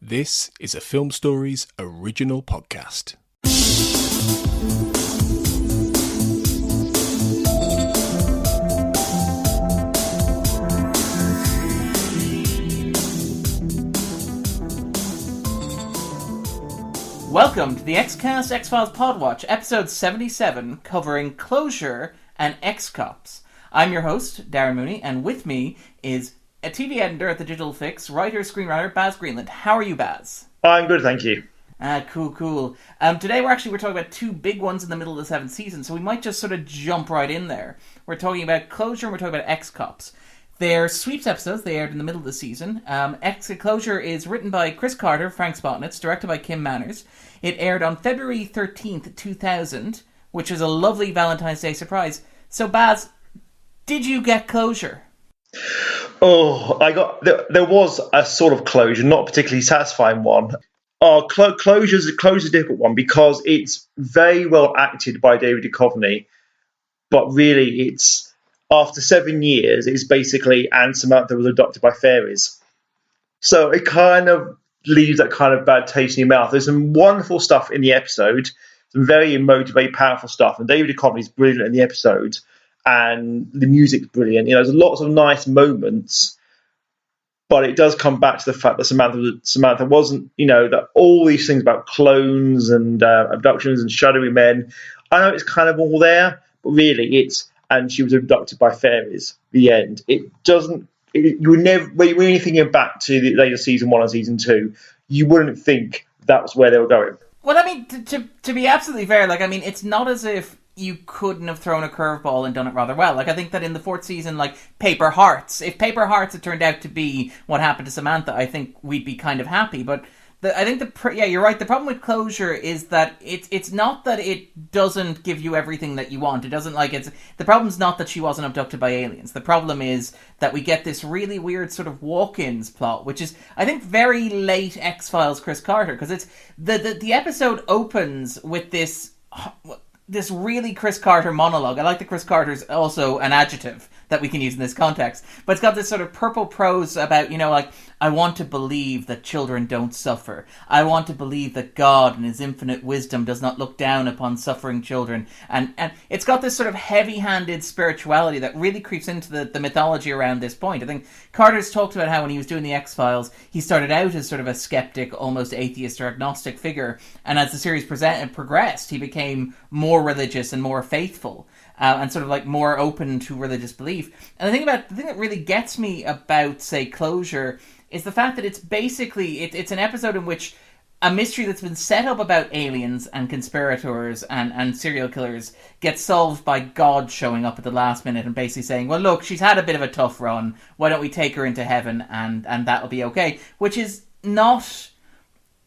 This is a Film Stories original podcast. Welcome to the Xcast X-Files Podwatch, episode 77, covering Closure and X-Cops. I'm your host, Darren Mooney, and with me is a TV editor at the Digital Fix, writer, screenwriter, Baz Greenland. How are you, Baz? I'm good, thank you. Cool. Today we're talking about two big ones in the middle of the seventh season, so we might just sort of jump right in there. We're talking about Closure and we're talking about X-Cops. They're sweeps episodes. They aired in the middle of the season. Closure is written by Chris Carter, Frank Spotnitz, directed by Kim Manners. It aired on February 13th, 2000, which is a lovely Valentine's Day surprise. So, Baz, did you get closure? Oh, there was a sort of closure, not a particularly satisfying one. Closure's a difficult one because it's very well acted by David Duchovny, but really it's, after 7 years, it's basically and Samantha was adopted by fairies. So it kind of leaves that kind of bad taste in your mouth. There's some wonderful stuff in the episode, some very emotive, very powerful stuff, and David Duchovny is brilliant in the episode, and the music's brilliant. There's lots of nice moments, but it does come back to the fact that Samantha wasn't, that all these things about clones and abductions and shadowy men, I know it's kind of all there, but really and she was abducted by fairies. The end. It doesn't. You would never, when you're thinking back to the later season 1 and season 2, you wouldn't think that was where they were going. Well, I mean, to be absolutely fair, it's not as if you couldn't have thrown a curveball and done it rather well. I think that in the 4th season, Paper Hearts, if Paper Hearts had turned out to be what happened to Samantha, I think we'd be kind of happy. But I think you're right. The problem with Closure is that it's not that it doesn't give you everything that you want. It doesn't the problem's not that she wasn't abducted by aliens. The problem is that we get this really weird sort of walk-ins plot, which is, I think, very late X-Files Chris Carter, because it's the episode opens with this really Chris Carter monologue. I like that Chris Carter's also an adjective that we can use in this context. But it's got this sort of purple prose about, I want to believe that children don't suffer. I want to believe that God in his infinite wisdom does not look down upon suffering children. And it's got this sort of heavy-handed spirituality that really creeps into the mythology around this point. I think Carter's talked about how when he was doing the X-Files, he started out as sort of a skeptic, almost atheist or agnostic figure. And as the series progressed, he became more religious and more faithful. And sort of more open to religious belief. And the thing that really gets me about, say, Closure is the fact that it's basically, it's an episode in which a mystery that's been set up about aliens and conspirators and serial killers gets solved by God showing up at the last minute and basically saying, well, look, she's had a bit of a tough run. Why don't we take her into heaven and that'll be okay? Which is not...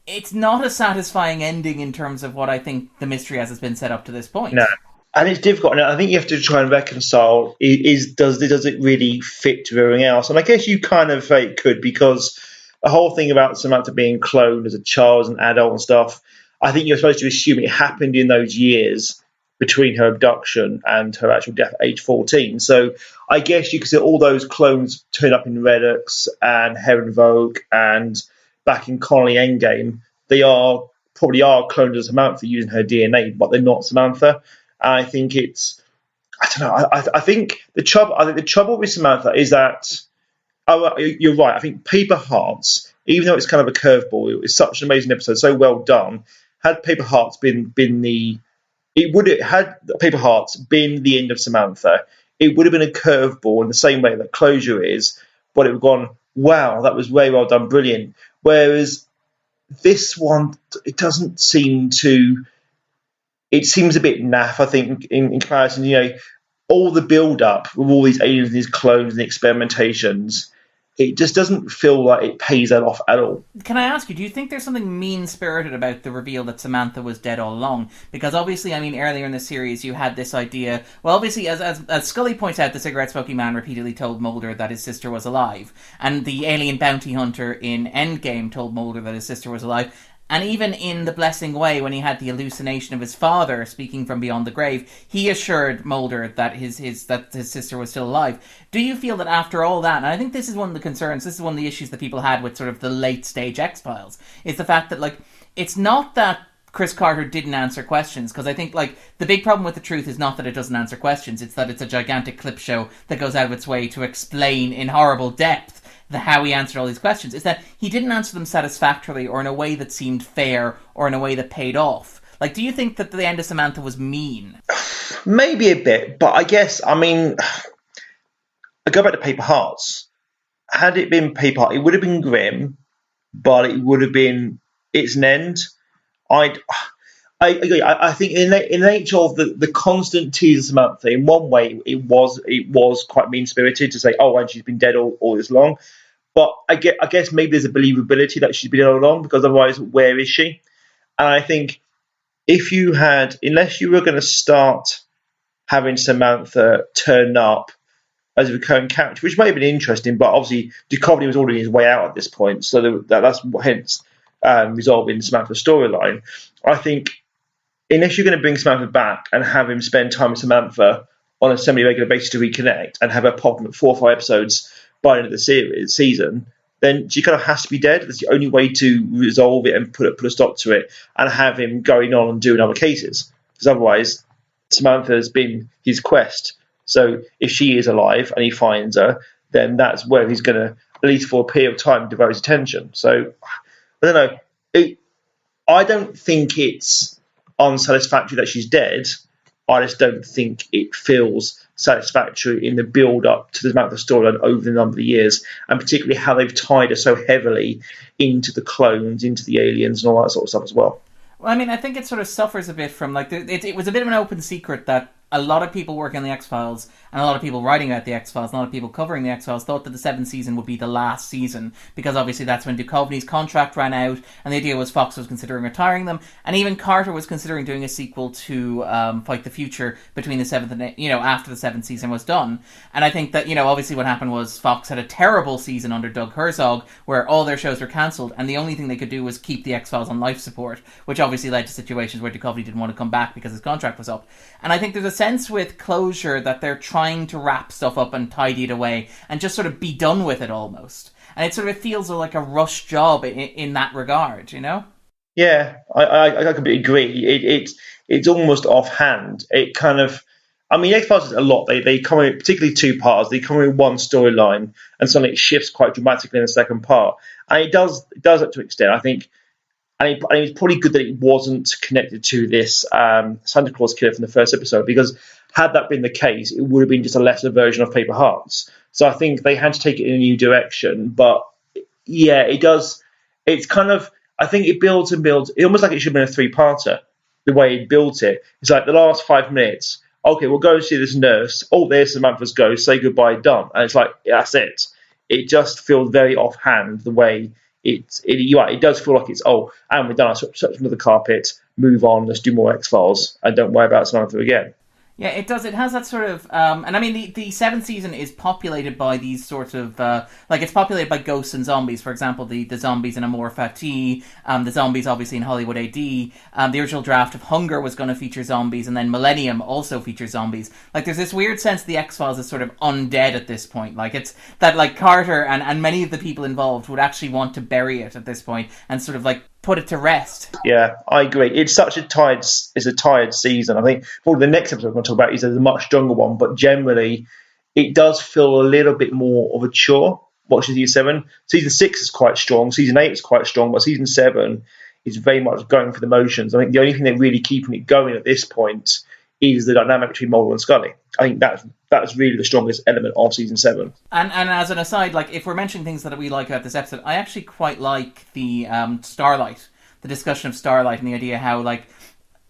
It's not a satisfying ending in terms of what I think the mystery as it's been set up to this point. No. And it's difficult. And I think you have to try and reconcile, does it really fit to everything else? And I guess you kind of could, because the whole thing about Samantha being cloned as a child, as an adult and stuff, I think you're supposed to assume it happened in those years between her abduction and her actual death at age 14. So I guess you could say all those clones turn up in Redux and Heron Vogue and back in Connolly Endgame. They probably are cloned as Samantha using her DNA, but they're not Samantha. I think I don't know. I think the trouble with Samantha is that, you're right. I think Paper Hearts, even though it's kind of a curveball, it's such an amazing episode, so well done. Had Paper Hearts been the end of Samantha, it would have been a curveball in the same way that Closure is, but it would have gone, wow, that was very well done, brilliant. Whereas this one, it doesn't seem to. It seems a bit naff, I think, in comparison. All the build-up with all these aliens and these clones and the experimentations, it just doesn't feel like it pays that off at all. Can I ask you, do you think there's something mean-spirited about the reveal that Samantha was dead all along? Because obviously, earlier in the series, you had this idea... Well, obviously, as Scully points out, the cigarette-smoking man repeatedly told Mulder that his sister was alive. And the alien bounty hunter in Endgame told Mulder that his sister was alive. And even in The Blessing Way, when he had the hallucination of his father speaking from beyond the grave, he assured Mulder that his sister was still alive. Do you feel that after all that, and I think this is one of the concerns, this is one of the issues that people had with sort of the late stage X-Files, is the fact that, like, it's not that Chris Carter didn't answer questions, because I think, like, the big problem with The Truth is not that it doesn't answer questions, it's that it's a gigantic clip show that goes out of its way to explain in horrible depth how he answered all these questions. Is that he didn't answer them satisfactorily or in a way that seemed fair or in a way that paid off. Like, do you think that the end of Samantha was mean? Maybe a bit, but I guess, I mean, I go back to Paper Hearts. Had it been Paper Hearts, it would have been grim, but it would have been, it's an end. I agree. I think in the nature of the constant tease of Samantha, in one way, it was quite mean-spirited to say, oh, and she's been dead all this long. But I guess maybe there's a believability that she's been dead all along, because otherwise, where is she? And I think if you had, unless you were going to start having Samantha turn up as a recurring character, which may have been interesting, but obviously Duchovny was already his way out at this point, so that's hence resolving Samantha's storyline. I think unless you're going to bring Samantha back and have him spend time with Samantha on a semi-regular basis to reconnect and have her pop in 4 or 5 episodes by the end of the season, then she kind of has to be dead. That's the only way to resolve it and put a stop to it, and have him going on and doing other cases. Because otherwise, Samantha has been his quest. So if she is alive and he finds her, then that's where he's going to, at least for a period of time, devote his attention. So, I don't know. I don't think it's unsatisfactory that she's dead. I just don't think it feels satisfactory in the build-up to the Samantha storyline over the number of years, and particularly how they've tied her so heavily into the clones, into the aliens, and all that sort of stuff as well. Well, I mean, I think it sort of suffers a bit from, like, it was a bit of an open secret that a lot of people working on the X-Files and a lot of people writing about the X-Files and a lot of people covering the X-Files thought that the 7th season would be the last season, because obviously that's when Duchovny's contract ran out, and the idea was Fox was considering retiring them, and even Carter was considering doing a sequel to Fight the Future between the 7th and, after the 7th season was done. And I think that, obviously what happened was Fox had a terrible season under Doug Herzog where all their shows were cancelled, and the only thing they could do was keep the X-Files on life support, which obviously led to situations where Duchovny didn't want to come back because his contract was up. And I think there's a sense with Closure that they're trying to wrap stuff up and tidy it away and just sort of be done with it almost. And it sort of feels like a rush job in that regard, Yeah, I completely agree. It's almost offhand. It kind of, I mean, X-Files is a lot. They come in, particularly 2 parts, they come in one storyline and suddenly it shifts quite dramatically in the second part. And it does that to an extent, I think. And it's probably good that it wasn't connected to this Santa Claus killer from the first episode, because had that been the case, it would have been just a lesser version of Paper Hearts. So I think they had to take it in a new direction. But yeah, it does. It's kind of, I think it builds and builds. It's almost like it should have been a 3-parter, the way it built it. It's like the last 5 minutes. Okay, we'll go and see this nurse. Oh, there's Samantha's ghost. Say goodbye, done. And it's like, yeah, that's it. It just feels very offhand the way it does feel like it's, and we're done. I swept under the carpet, move on, let's do more X-Files, and don't worry about Samantha again. Yeah, it does. It has that sort of... and I mean, the 7th season is populated by these sort of... it's populated by ghosts and zombies. For example, the zombies in Amor Fati, the zombies obviously in Hollywood AD. The original draft of Hunger was going to feature zombies, and then Millennium also features zombies. Like, there's this weird sense the X-Files is sort of undead at this point. Like, it's that, like, Carter and many of the people involved would actually want to bury it at this point and sort of, like, put it to rest. Yeah, I agree. It's such a tired season. I think probably the next episode we're going to talk about is a much stronger one, but generally it does feel a little bit more of a chore watching season 7. Season 6 is quite strong. Season 8 is quite strong, but season 7 is very much going for the motions. I think the only thing that's really keeping it going at this point is the dynamic between Mulder and Scully. I think that's really the strongest element of season 7. And as an aside, like, if we're mentioning things that we like about this episode, I actually quite like the Starlight, the discussion of Starlight, and the idea how, like,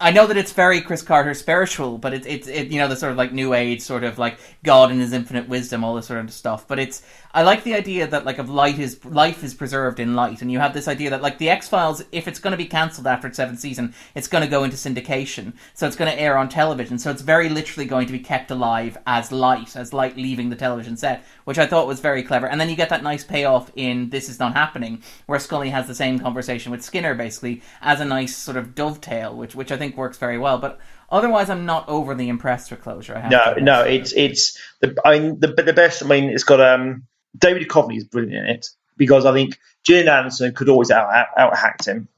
I know that it's very Chris Carter spiritual, but it's the sort of like new age sort of like God and his infinite wisdom, all this sort of stuff. But I like the idea that like life is preserved in light, and you have this idea that like the X-Files, if it's going to be cancelled after its 7th season, it's going to go into syndication, so it's going to air on television, so it's very literally going to be kept alive as light leaving the television set, which I thought was very clever. And then you get that nice payoff in This Is Not Happening, where Scully has the same conversation with Skinner basically as a nice sort of dovetail, which I think works very well. But otherwise, I'm not overly impressed with Closure. It's the best. I mean, it's got David Duchovny is brilliant in it, because I think Gillian Anderson could always out-act him.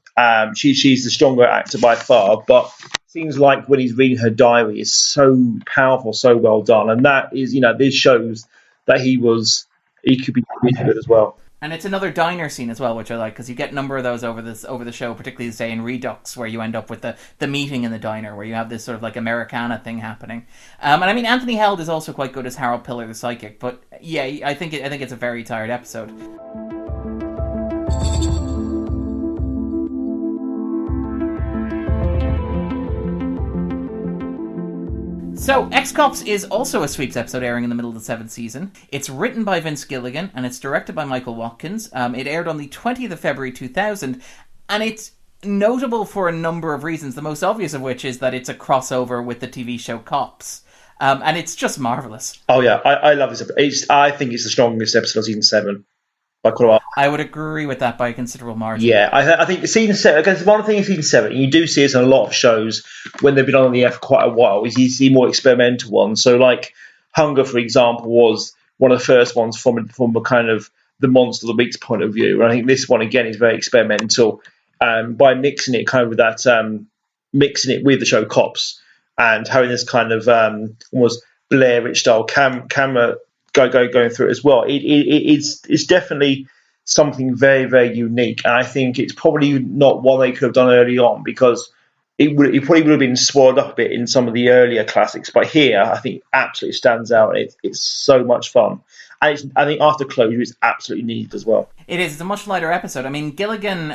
She's the stronger actor by far, but seems like when he's reading her diary, it's so powerful, so well done, and that is, this shows that he could be really good as well. And it's another diner scene as well, which I like, because you get a number of those over the show, particularly say in Redux, where you end up with the meeting in the diner, where you have this sort of like Americana thing happening. And I mean, Anthony Held is also quite good as Harold Pillar the psychic, but yeah, I think it's a very tired episode. So, X-Cops is also a sweeps episode airing in the middle of the 7th season. It's written by Vince Gilligan, and it's directed by Michael Watkins. It aired on the 20th of February 2000, and it's notable for a number of reasons, the most obvious of which is that it's a crossover with the TV show Cops. And it's just marvellous. Oh yeah, I love this episode. I think it's the strongest episode of season 7. I would agree with that by a considerable margin. Yeah, I think season 7, because one thing in season 7, and you do see this on a lot of shows when they've been on the air for quite a while, is you see more experimental ones. So like Hunger, for example, was one of the first ones from a kind of the Monster of the Week's point of view. And I think this one, again, is very experimental by mixing it kind of with that, mixing it with the show Cops and having this kind of almost Blair Witch style camera going through it as well. It's definitely something very, very unique, and I think it's probably not one they could have done early on, because it probably would have been swallowed up a bit in some of the earlier classics. But here, I think absolutely stands out. It's so much fun. And I think after Closure, it's absolutely needed as well. It is. It's a much lighter episode. I mean, Gilligan,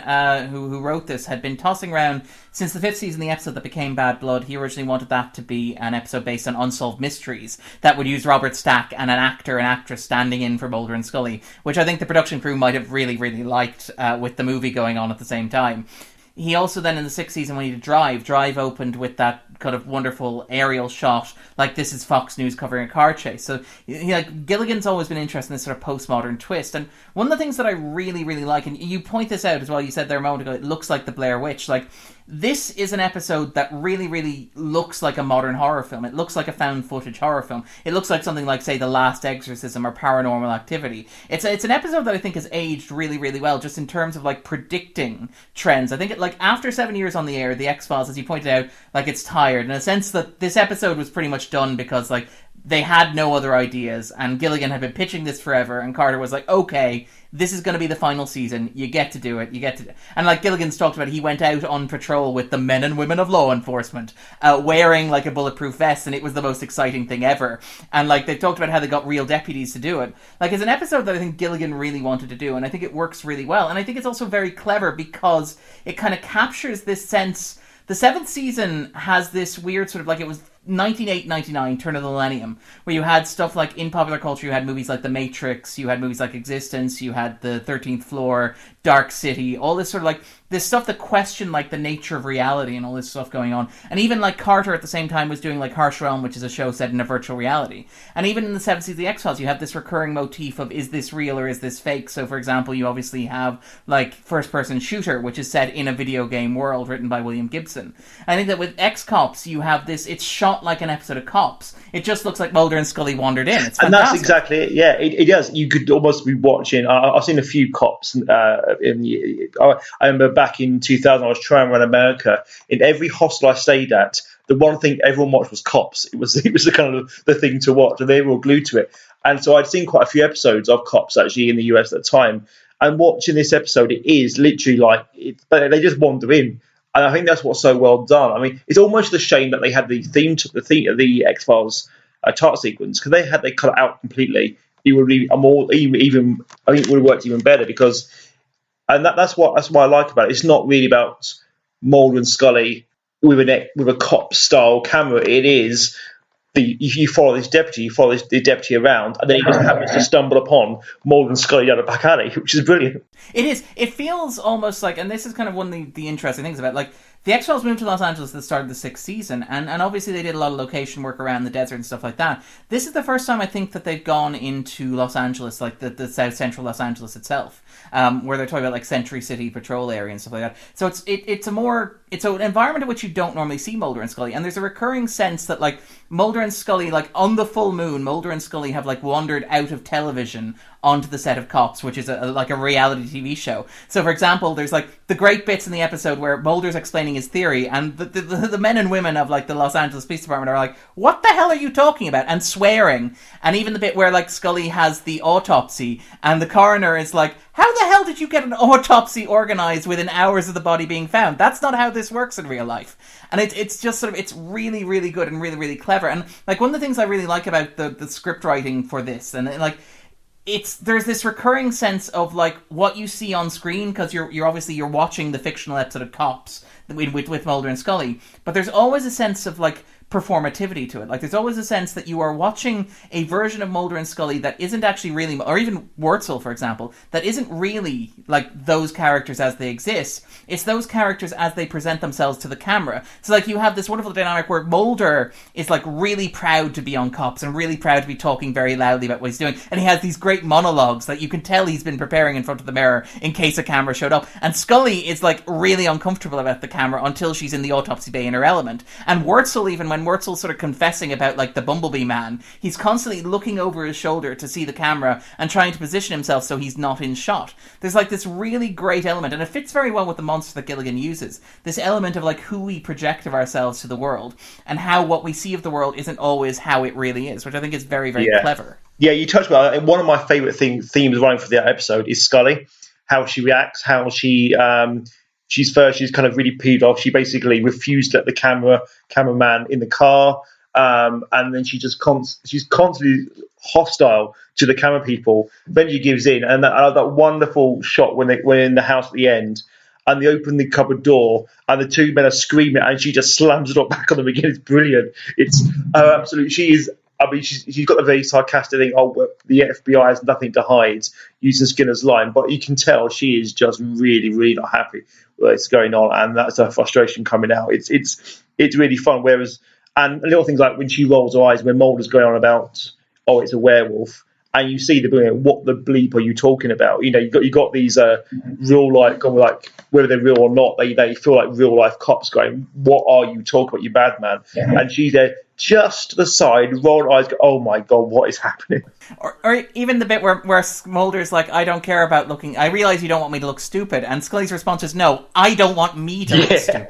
who wrote this, had been tossing around since the 5th season, the episode that became Bad Blood. He originally wanted that to be an episode based on unsolved mysteries that would use Robert Stack and an actor and actress standing in for Mulder and Scully, which I think the production crew might have really, really liked with the movie going on at the same time. He also then, in the 6th season, when he did Drive opened with that kind of wonderful aerial shot, like this is Fox News covering a car chase. So, Gilligan's always been interested in this sort of postmodern twist. And one of the things that I really, really like, and you point this out as well, you said there a moment ago, it looks like the Blair Witch. Like, this is an episode that really, really looks like a modern horror film. It looks like a found footage horror film. It looks like something like, say, The Last Exorcism or Paranormal Activity. It's an episode that I think has aged really, really well, just in terms of, like, predicting trends. I think, after 7 years on the air, The X-Files, as you pointed out, like, it's tired, in a sense that this episode was pretty much done because, like, they had no other ideas, and Gilligan had been pitching this forever, and Carter was like, okay, this is going to be the final season, you get to do it, and like Gilligan's talked about, he went out on patrol with the men and women of law enforcement, wearing like a bulletproof vest, and it was the most exciting thing ever, and like they talked about how they got real deputies to do it. Like, it's an episode that I think Gilligan really wanted to do, and I think it works really well, and I think it's also very clever because it kind of captures this sense. The 7th season has this weird sort of, like, it was 1999, turn of the millennium, where you had stuff like, in popular culture, you had movies like The Matrix, you had movies like Existence, you had The 13th Floor, Dark City, all this sort of, like, this stuff that questioned, like, the nature of reality and all this stuff going on. And even, like, Carter at the same time was doing, like, Harsh Realm, which is a show set in a virtual reality. And even in the 7th season of The X-Files, you have this recurring motif of, is this real or is this fake? So, for example, you obviously have, like, First-Person Shooter, which is set in a video game world written by William Gibson. I think that with X-Cops, you have this, it's shot like an episode of Cops. It just looks like Mulder and Scully wandered in. It's fantastic. And that's exactly it. Yeah, it does. You could almost be watching. I've seen a few Cops. I remember back in 2000, I was trying to run America. In every hostel I stayed at, the one thing everyone watched was Cops. It was the kind of the thing to watch, and they were all glued to it. And so I'd seen quite a few episodes of Cops actually in the US at the time. And watching this episode, it is literally like they just wander in. And I think that's what's so well done. I mean, it's almost a shame that they had the theme of the X-Files title sequence, because they cut it out completely. It would be even I think it would have worked even better, because, and that's what I like about it. It's not really about Mulder and Scully with a cop style camera. It is you follow this deputy, the deputy around, and then he just happens to stumble upon Mulder and Scully down a back alley, which is brilliant. It is. It feels almost like, and this is kind of one of the interesting things about, like, the X-Files moved to Los Angeles at the start of the 6th season, and obviously they did a lot of location work around the desert and stuff like that. This is the first time I think that they've gone into Los Angeles, like the South Central Los Angeles itself, where they're talking about like Century City Patrol area and stuff like that. So it's an environment in which you don't normally see Mulder and Scully, and there's a recurring sense that like Mulder and Scully, like on the full moon, Mulder and Scully have like wandered out of television onto the set of Cops, which is like a reality TV show. So, for example, there's like the great bits in the episode where Mulder's explaining his theory, and the men and women of like the Los Angeles Police Department are like, "What the hell are you talking about?" and swearing. And even the bit where like Scully has the autopsy, and the coroner is like, "How the hell did you get an autopsy organized within hours of the body being found? That's not how this works in real life." And it's just sort of, it's really, really good and really, really clever. And like one of the things I really like about the script writing for this, and like, there's this recurring sense of like what you see on screen, because you're obviously watching the fictional episode of Cops with Mulder and Scully, but there's always a sense of like performativity to it. Like there's always a sense that you are watching a version of Mulder and Scully that isn't actually really, or even Wurzel, for example, that isn't really like those characters as they exist. It's those characters as they present themselves to the camera. So like you have this wonderful dynamic where Mulder is like really proud to be on Cops and really proud to be talking very loudly about what he's doing, and he has these great monologues that you can tell he's been preparing in front of the mirror in case a camera showed up. And Scully is like really uncomfortable about the camera until she's in the autopsy bay in her element. And Wurzel, even when Wurzel's sort of confessing about like the Bumblebee man, he's constantly looking over his shoulder to see the camera and trying to position himself so he's not in shot. There's like this really great element, and it fits very well with the monster that Gilligan uses. This element of like who we project of ourselves to the world, and how what we see of the world isn't always how it really is, which I think is very, very clever. Yeah, you touched on it. One of my favourite themes running for the episode is Scully, how she reacts, how she's kind of really peeved off. She basically refused to let the cameraman in the car, and then she's constantly hostile to the camera people. Then she gives in, and that wonderful shot when we're in the house at the end, and they open the cupboard door, and the two men are screaming, and she just slams it back on them again. It's brilliant. It's absolutely. She is. I mean, she's got the very sarcastic thing, "Oh, the FBI has nothing to hide," using Skinner's line, but you can tell she is just really, really not happy with what's going on, and that's her frustration coming out. It's really fun. Whereas, and little things like when she rolls her eyes when Mulder's going on about, "Oh, it's a werewolf," and you see what the bleep are you talking about? You know, you got these real life, like whether they're real or not, they feel like real life cops going, "What are you talking about, you bad man?" Yeah. And she's there just to the side, roll eyes, go, "Oh my god, what is happening?" Or even the bit where Mulder's like, "I don't care about looking, I realise you don't want me to look stupid," and Scully's response is, "No, I don't want me to look stupid."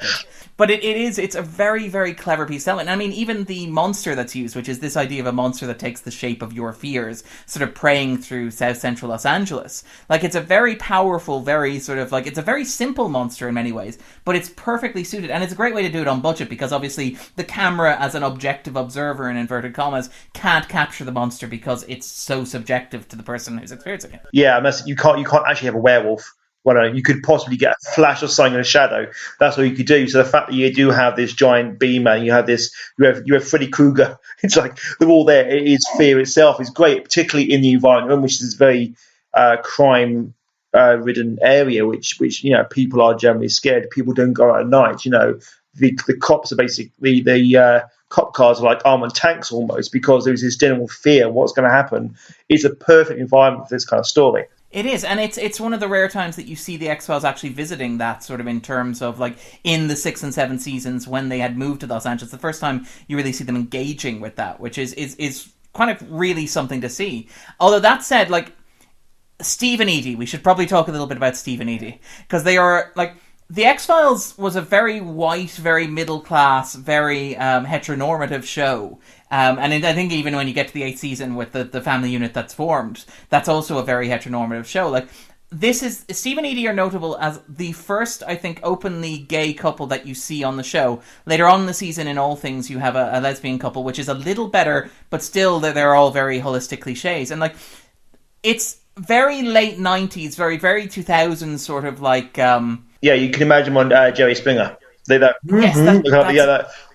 But it's a very, very clever piece of element. I mean, even the monster that's used, which is this idea of a monster that takes the shape of your fears, sort of preying through South Central Los Angeles. Like, it's a very powerful, very sort of like, it's a very simple monster in many ways, but it's perfectly suited. And it's a great way to do it on budget, because obviously the camera, as an objective observer in inverted commas, can't capture the monster because it's so subjective to the person who's experiencing it. Yeah, you can't actually have a werewolf. Well, you could possibly get a flash of something in a shadow. That's what you could do. So the fact that you do have this giant beam man, you have Freddy Krueger. It's like they're all there. It is fear itself. It's great, particularly in the environment, which is a very crime ridden area, which people are generally scared. People don't go out at night. The cops are basically the cop cars are like armored tanks almost, because there's this general fear of what's going to happen. It's a perfect environment for this kind of story. It is, and it's one of the rare times that you see the X-Files actually visiting that, sort of in terms of like in the 6 and 7 seasons when they had moved to Los Angeles. The first time you really see them engaging with that, which is kind of really something to see. Although that said, like Steve and Edie, we should probably talk a little bit about Steve and Edie, because they are like, the X-Files was a very white, very middle class, very heteronormative show. And I think even when you get to the 8th season with the family unit that's formed, that's also a very heteronormative show. Like, Steve and Edie are notable as the first, I think, openly gay couple that you see on the show. Later on in the season, in All Things, you have a lesbian couple, which is a little better, but still they're all very holistic cliches. And like, it's very late 90s, very, very 2000s sort of like... Yeah, you can imagine on Jerry Springer. They that, Yes,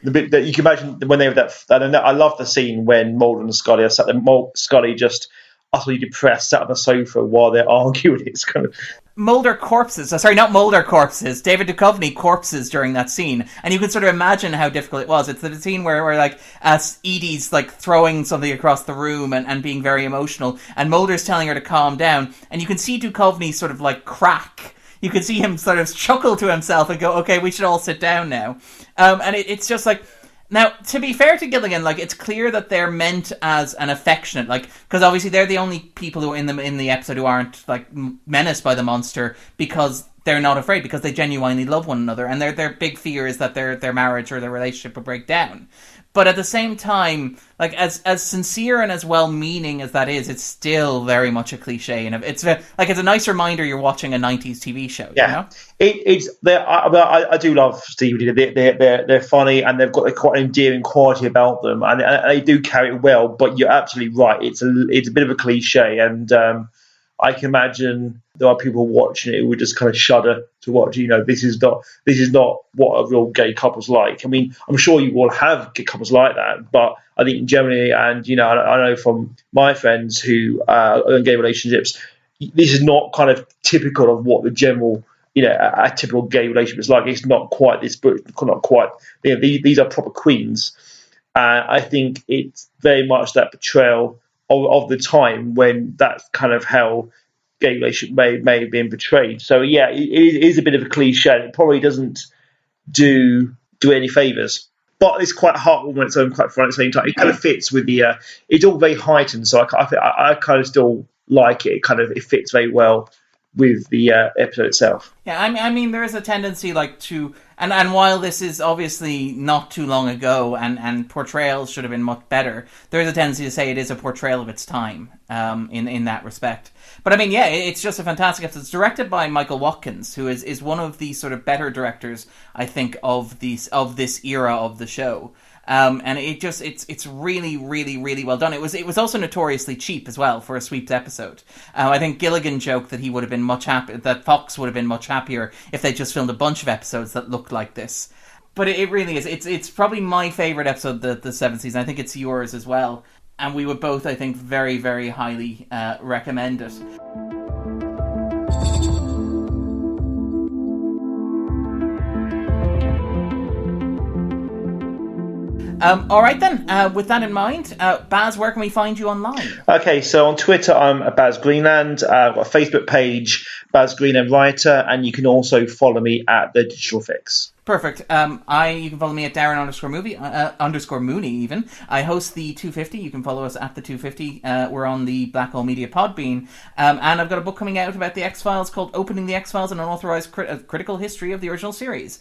the bit that you can imagine when they have that. I love the scene when Mulder and Scully are sat there. Scully just utterly depressed, sat on the sofa while they're arguing. It's kind of Mulder corpses. Sorry, not Mulder corpses. David Duchovny corpses during that scene, and you can sort of imagine how difficult it was. It's the scene where like Edie's like throwing something across the room and being very emotional, and Mulder's telling her to calm down, and you can see Duchovny sort of like crack. You can see him sort of chuckle to himself and go, "Okay, we should all sit down now." And it's just like. Now, to be fair to Gilligan, like, it's clear that they're meant as an affectionate, like, because obviously they're the only people who are in the episode who aren't, like, menaced by the monster because they're not afraid, because they genuinely love one another, and their big fear is that their marriage or their relationship will break down. But at the same time, like, as sincere and as well-meaning as that is, it's still very much a cliche, and it's like it's a nice reminder you're watching a 90s TV show. Yeah, you know? I do love Steve. They're funny, and they've got quite an endearing quality about them, and they do carry it well. But you're absolutely right; it's a bit of a cliche, and I can imagine there are people watching it who would just kind of shudder to watch. You know, this is not what a real gay couple's like. I mean, I'm sure you will have gay couples like that, but I think generally, and you know, I know from my friends who are in gay relationships, this is not kind of typical of what the general, you know, a typical gay relationship is like. It's not quite this, but not quite. You know, these are proper queens. I think it's very much that portrayal of the time when that's kind of how gay relationship may have been portrayed. So yeah, it is a bit of a cliche. It probably doesn't do any favours, but it's quite heartwarming on its own, quite fun at the same time. It kind of fits with the. It's all very heightened, so I kind of still like it. It fits very well with the episode itself. Yeah, I mean, there is a tendency like to, and while this is obviously not too long ago, and portrayals should have been much better, there is a tendency to say it is a portrayal of its time, in that respect. But I mean, yeah, it's just a fantastic episode. It's directed by Michael Watkins, who is one of the sort of better directors, I think, of this era of the show. And it's really, really, really well done. It was also notoriously cheap as well for a sweeps episode. I think Gilligan joked that he would have been that Fox would have been much happier if they just filmed a bunch of episodes that looked like this. But it really is. It's probably my favourite episode, the seventh season. I think it's yours as well. And we would both, I think, very, very highly recommend it. All right then, with that in mind, Baz, where can we find you online? Okay, so on Twitter, I'm Baz Greenland. I've got a Facebook page, Baz Greenland Writer, and you can also follow me at The Digital Fix. Perfect. You can follow me at Darren _ Mooney even. I host the 250. You can follow us at the 250. We're on the Black Hole Media Podbean. And I've got a book coming out about the X-Files called Opening the X-Files, an unauthorized critical history of the original series.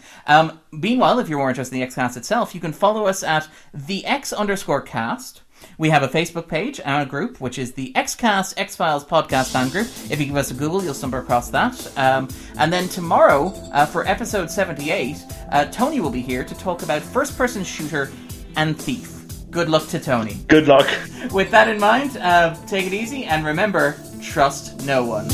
Meanwhile, if you're more interested in the X-Cast itself, you can follow us at the X_cast. We have a Facebook page and a group, which is the Xcast X-Files podcast fan group. If you give us a Google, you'll stumble across that. And then tomorrow, for episode 78, Tony will be here to talk about first-person shooter and Thief. Good luck to Tony. Good luck. With that in mind, take it easy, and remember, trust no one.